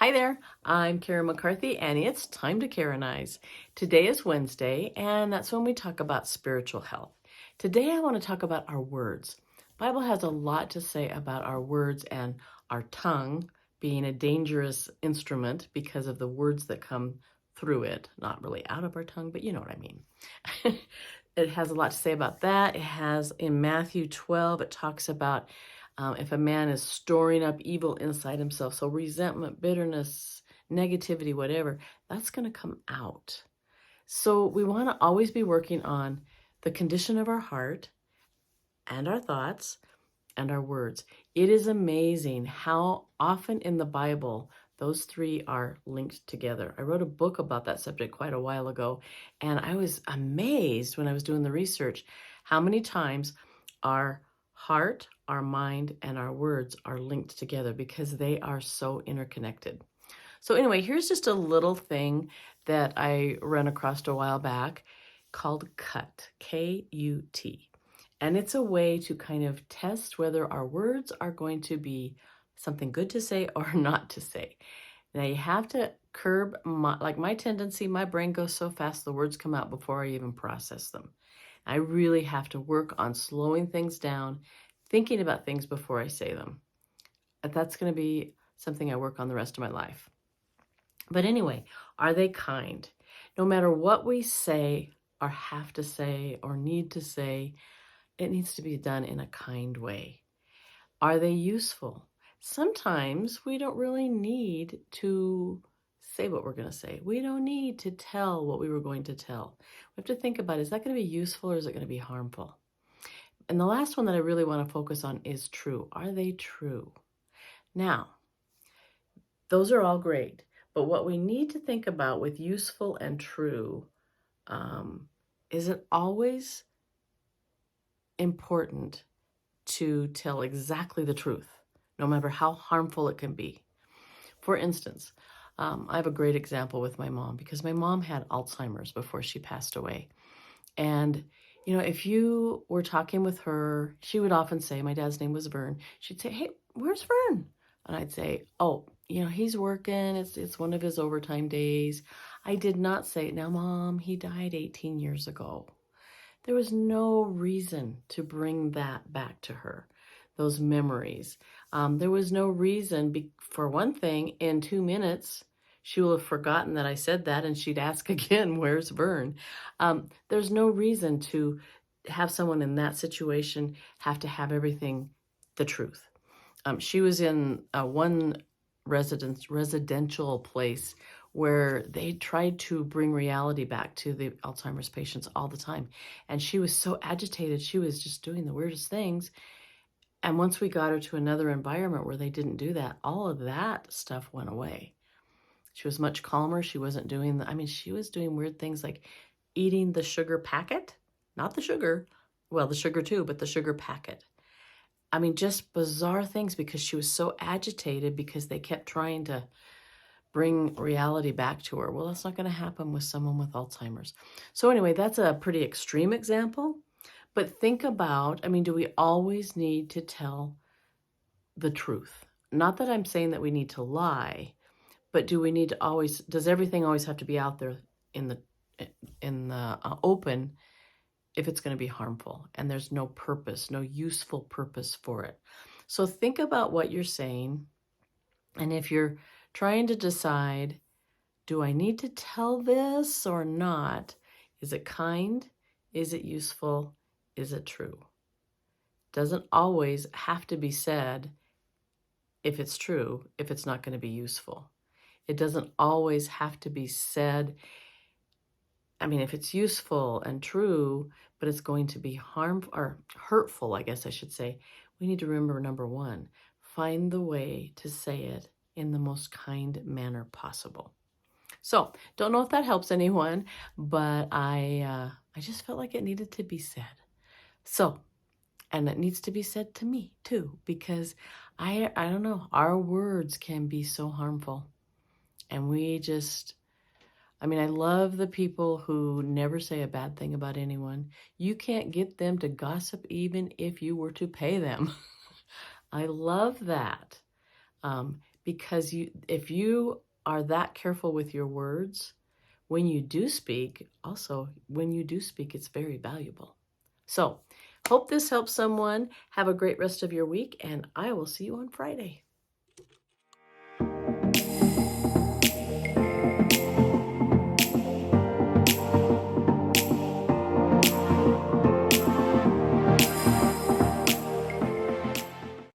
Hi there, I'm Karen McCarthy, and it's time to Karen-ize. Today is Wednesday, and that's when we talk about spiritual health. Today I want to talk about our words. Bible has a lot to say about our words and our tongue being a dangerous instrument because of the words that come through it, not really out of our tongue, but you know what I mean. It has a lot to say about that. It has in Matthew 12, it talks about if a man is storing up evil inside himself, so resentment, bitterness, negativity, whatever, that's going to come out. So we want to always be working on the condition of our heart and our thoughts and our words. It is amazing how often in the Bible those three are linked together. I wrote a book about that subject quite a while ago, and I was amazed when I was doing the research how many times our heart, our mind, and our words are linked together because they are so interconnected. So anyway, here's just a little thing that I ran across a while back called CUT, K-U-T. And it's a way to kind of test whether our words are going to be something good to say or not to say. Now you have to curb my tendency, my brain goes so fast the words come out before I even process them. I really have to work on slowing things down, thinking about things before I say them. That's going to be something I work on the rest of my life. But anyway, are they kind? No matter what we say or have to say or need to say, it needs to be done in a kind way. Are they useful? Sometimes we don't really need to say what we're going to say. We don't need to tell what we were going to tell. We have to think about, is that going to be useful or is it going to be harmful? And the last one that I really want to focus on is true. Are they true? Now, those are all great. But what we need to think about with useful and true, is it always important to tell exactly the truth, no matter how harmful it can be? For instance, I have a great example with my mom because my mom had Alzheimer's before she passed away. And, if you were talking with her, she would often say, my dad's name was Vern. She'd say, hey, where's Vern? And I'd say, oh, he's working. It's one of his overtime days. I did not say, now, Mom, he died 18 years ago. There was no reason to bring that back to her, those memories. There was no reason, for one thing, in 2 minutes, she will have forgotten that I said that and she'd ask again, where's Vern? There's no reason to have someone in that situation have to have everything the truth. She was in one residential place where they tried to bring reality back to the Alzheimer's patients all the time. And she was so agitated. She was just doing the weirdest things. And once we got her to another environment where they didn't do that, all of that stuff went away. She was much calmer. She wasn't doing she was doing weird things like eating the sugar packet, not the sugar, well, the sugar too, but the sugar packet. Just bizarre things because she was so agitated because they kept trying to bring reality back to her. Well, that's not going to happen with someone with Alzheimer's. So anyway, that's a pretty extreme example. But think about, do we always need to tell the truth? Not that I'm saying that we need to lie, but do we need to always, does everything always have to be out there in the open if it's going to be harmful and there's no purpose, no useful purpose for it? So think about what you're saying. And if you're trying to decide, do I need to tell this or not? Is it kind? Is it useful? Is it true? Doesn't always have to be said if it's true, if it's not going to be useful. It doesn't always have to be said, if it's useful and true, but it's going to be harmful or hurtful, I guess I should say, we need to remember, number one, find the way to say it in the most kind manner possible. So, don't know if that helps anyone, but I just felt like it needed to be said. So, and it needs to be said to me too, because I don't know, our words can be so harmful. And we just, I love the people who never say a bad thing about anyone. You can't get them to gossip even if you were to pay them. I love that. because if you are that careful with your words, when you do speak, it's very valuable. So, hope this helps someone. Have a great rest of your week, and I will see you on Friday.